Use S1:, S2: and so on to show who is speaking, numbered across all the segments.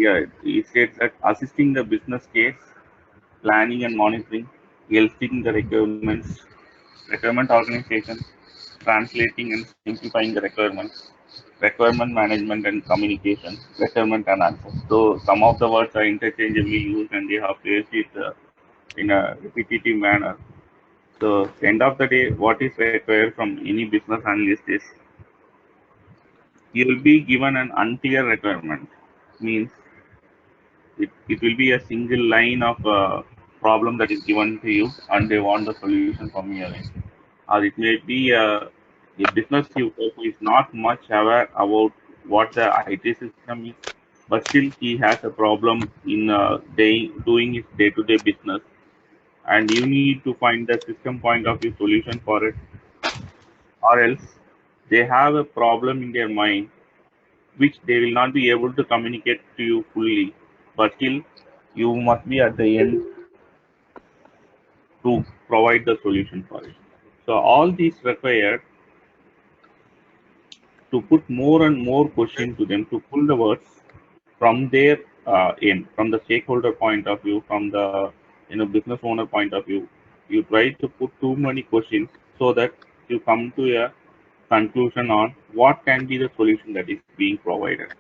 S1: Yeah, it states that assisting the business case, planning and monitoring, helping the requirement organization, translating and simplifying the requirements, requirement management and communication, requirement analysis. So some of the words are interchangeably used and they have placed it in a repetitive manner. So end of the day, what is required from any business analyst is you will be given an unclear requirement. Means it will be a single line of problem that is given to you and they want the solution from your end. Or it may be a business user who is not much aware about what the IT system is, but still he has a problem in doing his day-to-day business, and you need to find the system point of view solution for it, or else they have a problem in their mind which they will not be able to communicate to you fully, but still you must be at the end to provide the solution for it. So all these require to put more and more question to them, to pull the words from their end, from the stakeholder point of view, from the business owner point of view. You try to put too many questions so that you come to a conclusion on what can be the solution that is being provided.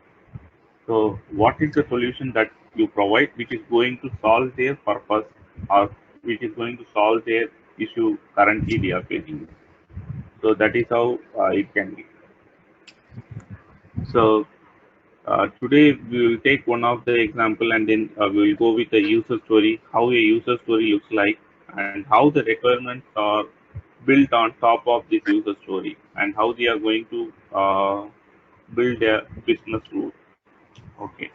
S1: So what is the solution that you provide which is going to solve their purpose or which is going to solve their issue currently they are facing? So that is how it can be. So today we will take one of the example and then we will go with the user story, how a user story looks like and how the requirements are built on top of this user story and how they are going to build their business rule. Okay.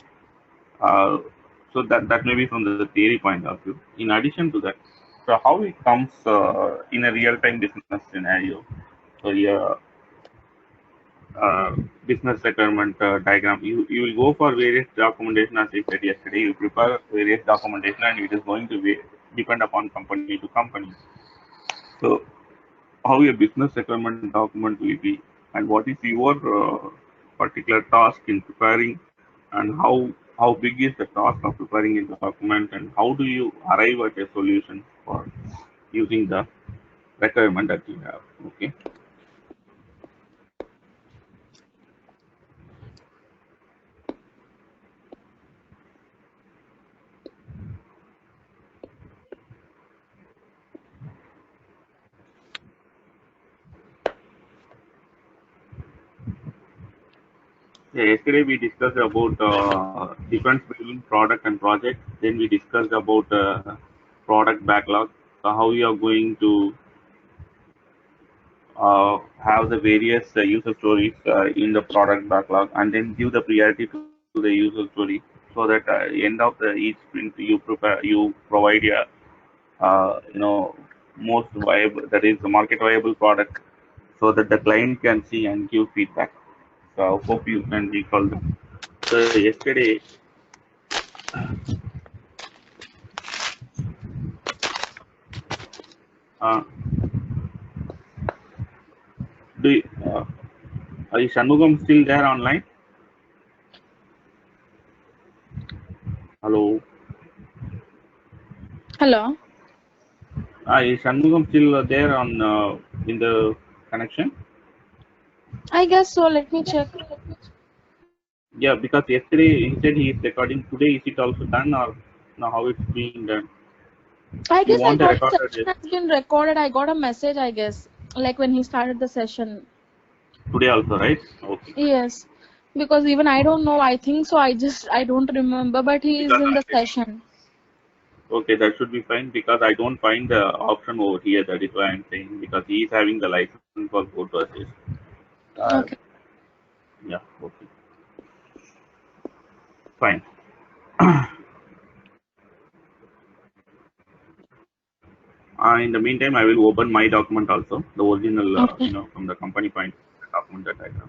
S1: Uh, so that may be from the theory point of view. In addition to that, so how it comes in a real-time business scenario. So yeah, business requirement diagram. You will go for various documentation as I said yesterday. You prepare various documentation and it is going to be depend upon company to company. So how your business requirement document will be and what is your particular task in preparing and how big is the task of preparing a document and how do you arrive at a solution for using the requirement that you have. Okay. Yeah, yesterday we discussed about difference between product and project. Then we discussed about product backlog, how you are going to have the various user stories in the product backlog, and then give the priority to the user story, so that end of the each sprint you provide a most viable, that is the market viable product, so that the client can see and give feedback. So I hope you can recall that. So yesterday Uh, do you, is Shanmugam still there online? Hello.
S2: Hello.
S1: Is Shanmugam still there on in the connection?
S2: I guess so. Let me check.
S1: Yeah, because yesterday he said he is recording. Today is it also done or now how it's being done?
S2: I
S1: You
S2: guess I
S1: want a
S2: got the
S1: recorded
S2: session has been recorded. I got a message, I guess, like when he started the session.
S1: today also, right? Okay.
S2: Yes. Because even I don't know. I think so. I don't remember, but he is
S1: Because
S2: in the
S1: I,
S2: session.
S1: okay, that should be fine because I don't find the option over here. That is why I'm saying because he is having the license for both buses. Uh,
S2: Okay.
S1: yeah. Okay. Fine. In the meantime, I will open my document also, the original,
S2: Okay.
S1: from the company point document that I have.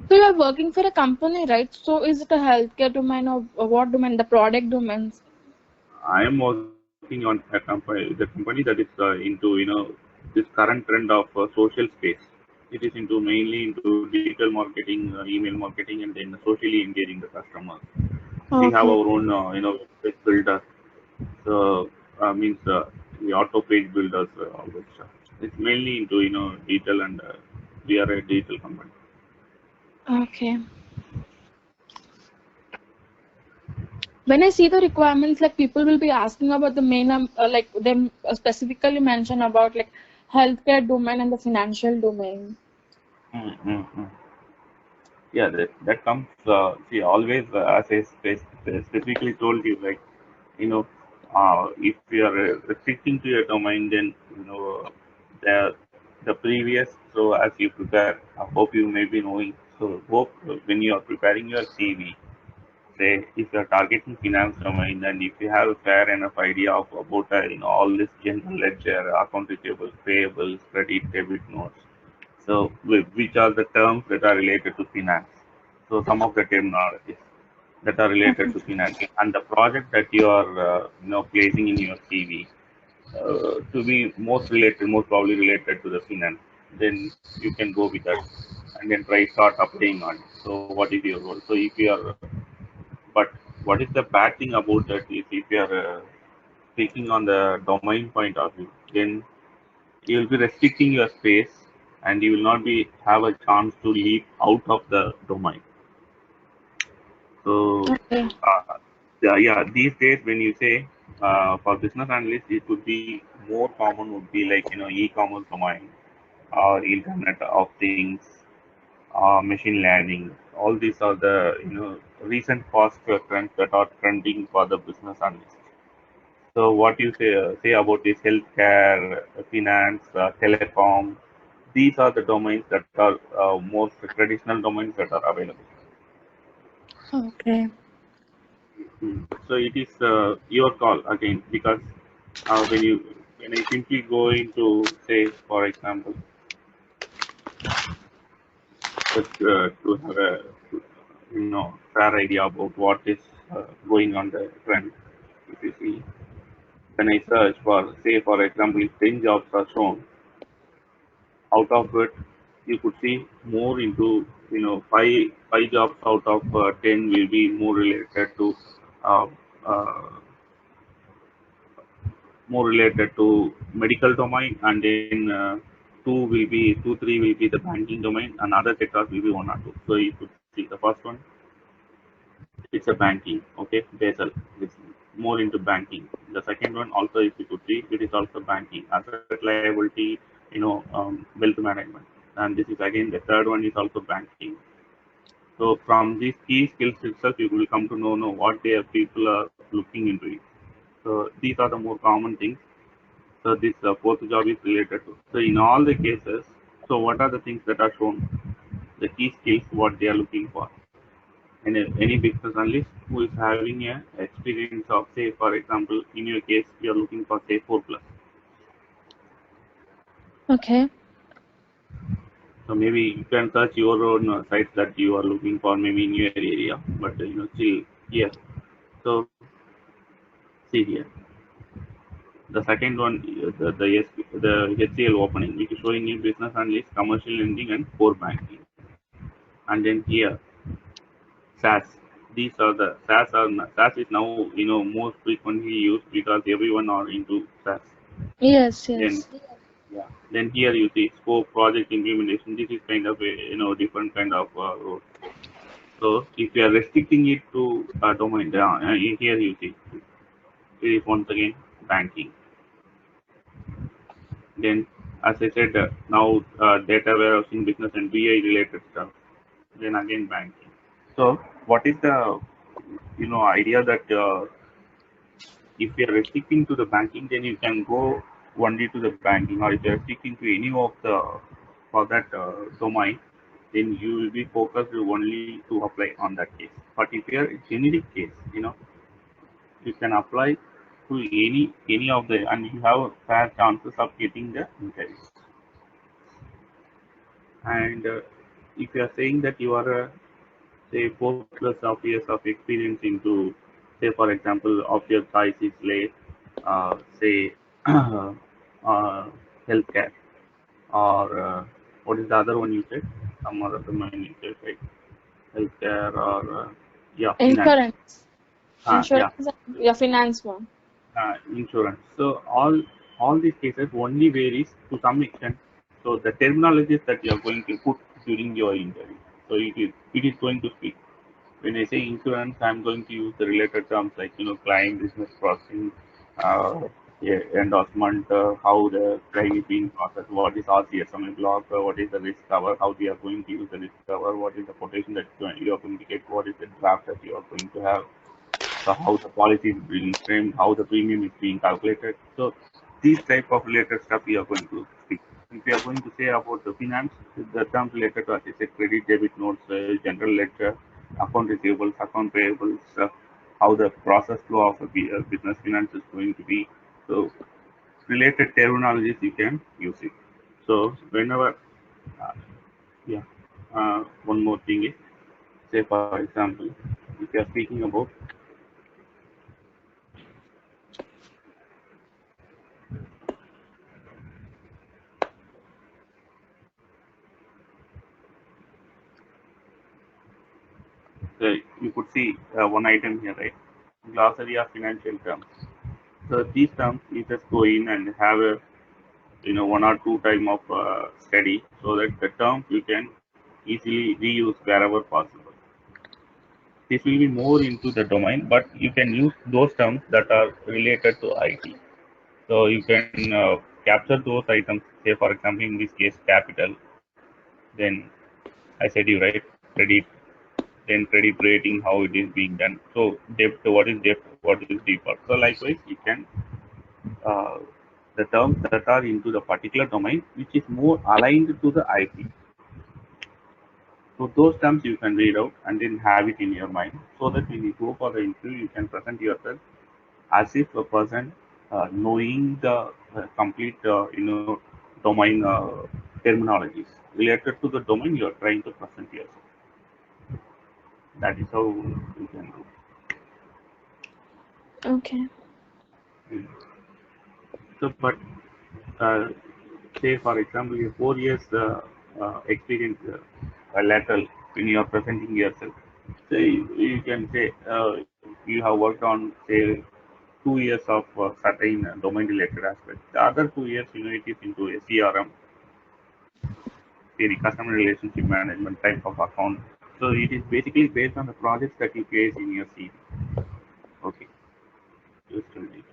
S2: So you are working for a company, right? So is it a healthcare domain or what domain? The product domains.
S1: I am working on a company, the company that is into this current trend of social space. It is into mainly into digital marketing, email marketing, and then socially engaging the customers. We have
S2: Okay.
S1: our own, page builder. So means the auto page builders, all that stuff. It's mainly into digital, and we are a digital company.
S2: Okay. When I see the requirements, like people will be asking about the main, like them specifically mention about like healthcare domain and the financial domain.
S1: Mm-hmm. Yeah, that comes. See, always, as I specifically told you, like, you know, if you are restricting to your domain, then the previous. So as you prepare, I hope you may be knowing. So hope when you are preparing your CV, say if you are targeting finance domain, and if you have a fair enough idea of about all this general ledger, account receivable, payables, credit, debit notes. So which are the terms that are related to finance? So some of the terminologies that are related to finance, and the project that you are placing in your CV to be most probably related to the finance, then you can go with that, and then try start applying on it. So what is your role? So if you are, but what is the bad thing about that is if you are speaking on the domain point of view, then you will be restricting your space, and you will not be have a chance to leap out of the domain. So,
S2: Okay.
S1: yeah, these days when you say for business analyst, it would be more common would be like e-commerce domain or Internet of Things, machine learning. All these are the recent fast trends that are trending for the business analyst. So, what you say about this healthcare, finance, telecom? These are the domains that are most traditional domains that are available.
S2: Okay.
S1: So it is your call again, because when I simply go into, say for example, just to have a fair idea about what is going on the trend. If you see, when I search for, say for example, if 10 jobs are shown, out of it you could see more into five jobs out of 10 will be more related to uh, uh, medical domain, and then two, three will be the banking domain, and other sectors will be one or two. So you could see the first one, it's a banking, okay, Basel, it's more into banking. The second one also, if you could see, it is also banking, asset liability, wealth management, and this is again the third one is also banking. So from these key skills itself, you will come to know what their people are looking into it. So these are the more common things. So this fourth job is related to. So in all the cases, so what are the things that are shown? The key skills, what they are looking for. And any business analyst who is having a experience of, say, for example, in your case, you are looking for, say, 4 plus.
S2: Okay.
S1: So maybe you can search your own sites that you are looking for, maybe in your area, but still here. So see here. The second one, the HCL opening, which is showing you business analyst, commercial lending, and core banking. And then here, SaaS. These are the SaaS is now most frequently used because everyone are into SaaS.
S2: Yes,
S1: Then
S2: yes.
S1: yeah, then here you see scope, project implementation. This is kind of a different kind of role. So if you are restricting it to a domain, here you see it is once again banking. Then, as I said, now data warehousing, business, and BI related stuff. Then again banking. So what is the idea that if you are restricting to the banking, then you can go only to the banking, or if you are restricting to any of the for that domain, then you will be focused only to apply on that case. But if you are a generic case, you can apply to any of the, and you have fair chances of getting the interview. And if you are saying that you are say 4+ of years of experience into, say for example, of your choice is like say healthcare or What is the other one you said? Some other domain you said, right? Healthcare or yeah, finance.
S2: Insurance.
S1: Yeah,
S2: Insurance, yeah, finance one.
S1: insurance. So all these cases only varies to some extent. So the terminologies that you are going to put during your interview. So it is going to speak. When I say insurance, I'm going to use the related terms like claim, business processing, uh, endorsement, how the claim is being processed, what is RCSMA block, what is the risk cover, how we are going to use the risk cover, what is the quotation that you are going to get, what is the draft that you are going to have, so how the policy is being framed, how the premium is being calculated. So these type of related stuff we are going to speak. If we are going to say about the finance, the terms related to, as I said, credit, debit notes, general ledger, account receivables, account payables, how the process flow of a business finance is going to be. So related terminologies you can use it. So whenever, uh, yeah, one more thing is, say for example, if you are speaking about you could see one item here, right? Glossary of financial terms. So these terms you just go in and have a one or two time of study so that the terms you can easily reuse wherever possible. This will be more into the domain, but you can use those terms that are related to IT. So you can capture those items. Say for example, in this case, capital. Then I said you right credit, then credit rating, how it is being done. So debt, what is debt, what is default. So likewise, you can uh, the terms that are into the particular domain, which is more aligned to the IP. So those terms you can read out and then have it in your mind, so that when you go for the interview, you can present yourself as if a person knowing the complete domain terminologies related to the domain you are trying to present yourself. That is how you can do.
S2: Okay.
S1: Mm. So, but uh, say for example, your 4 years experience lateral when you are presenting yourself. So you can say you have worked on say 2 years of certain domain related aspects. The other 2 years, it is into a CRM, the customer relationship management type of account. So it is basically based on the projects that you place in your CV. Okay, just a minute.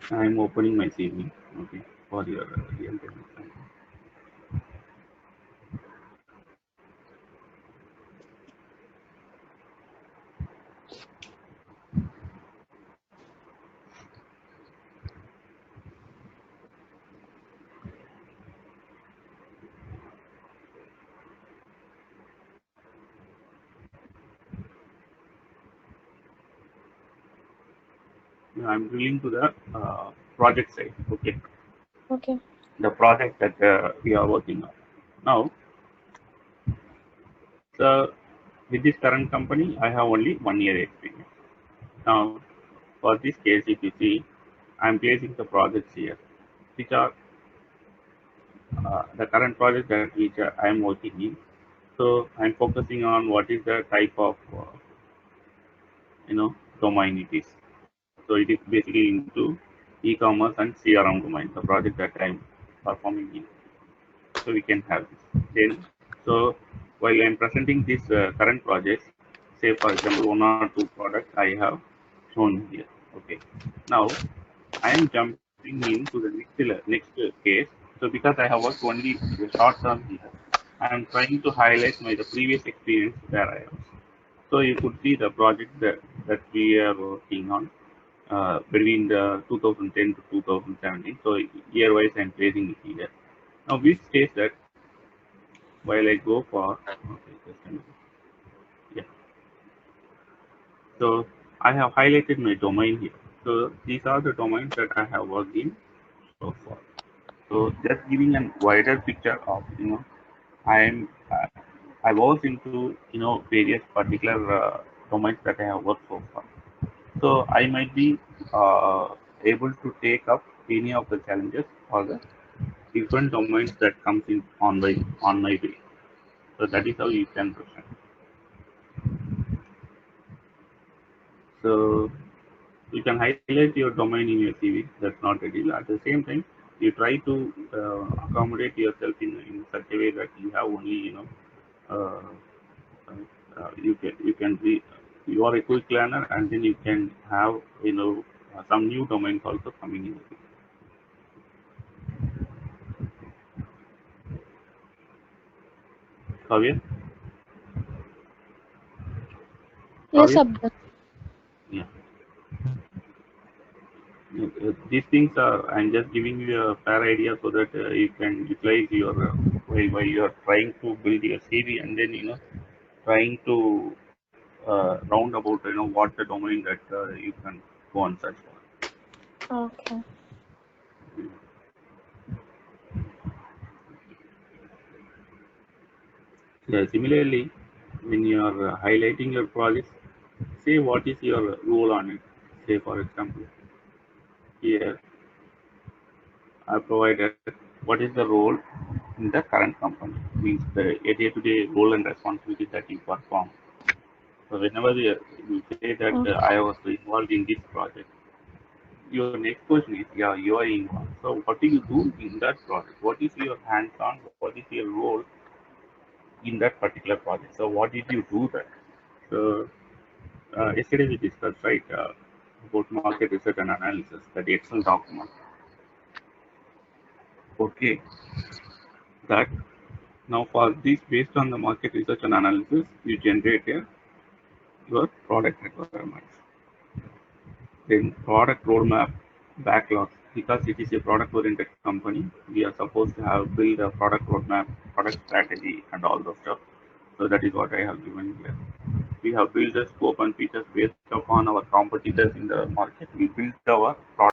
S1: I'm opening my CV. Okay, for your real time example. I'm drilling to the project side. Okay,
S2: Okay.
S1: the project that we are working on. Now, so with this current company, I have only 1 year experience. Now, for this case, if you see, I'm placing the projects here, which are the current project that which I am working in. So I'm focusing on what is the type of domain it is. So it is basically into e-commerce and CRM domain, the project that I'm performing in. So we can have this. Then, so while I'm presenting this current projects, say for example, one or two products I have shown here. Okay. Now I am jumping into the next case. So because I have worked only the short term here, I am trying to highlight my the previous experience where I was. So you could see the project that we are working on between the 2010 to 2017. So year-wise, I'm placing it here. Now, which says that while I go for, okay, just a minute. Yeah. So I have highlighted my domain here. So these are the domains that I have worked in so far. So just giving a wider picture of, I am, I was into, various particular domains that I have worked so far. So I might be able to take up any of the challenges or the different domains that comes in on my way. So that is how you can present. So you can highlight your domain in your CV. That's not a deal. At the same time, you try to accommodate yourself in such a way that you have only uh, you can be you are a quick learner, and then you can have some new domains also coming in. Kavya?
S2: Yes,
S1: Kavya?
S2: Abdul.
S1: Yeah. These things are, I'm just giving you a fair idea so that you can utilize your while you are trying to build your CV, and then trying to round about what the domain that you can go and search for.
S2: Okay.
S1: Yeah, similarly, when you are highlighting your project, say what is your role on it. Say for example, here I provided what is the role in the current company, means the day-to-day role and responsibility that you perform. So whenever you say that I was involved in this project, your next question is, yeah, you are involved. So what do you do in that project? What is your hands-on? What is your role in that particular project? So what did you do there? So yesterday we discussed, right, about market research and analysis, that Excel document. Okay, that now for this, based on the market research and analysis, you generate your product requirements. Then product roadmap backlogs, because it is a product oriented company, we are supposed to have build a product roadmap, product strategy, and all those stuff. So that is what I have given here. We have built the scope and features based upon our competitors in the market. We built our product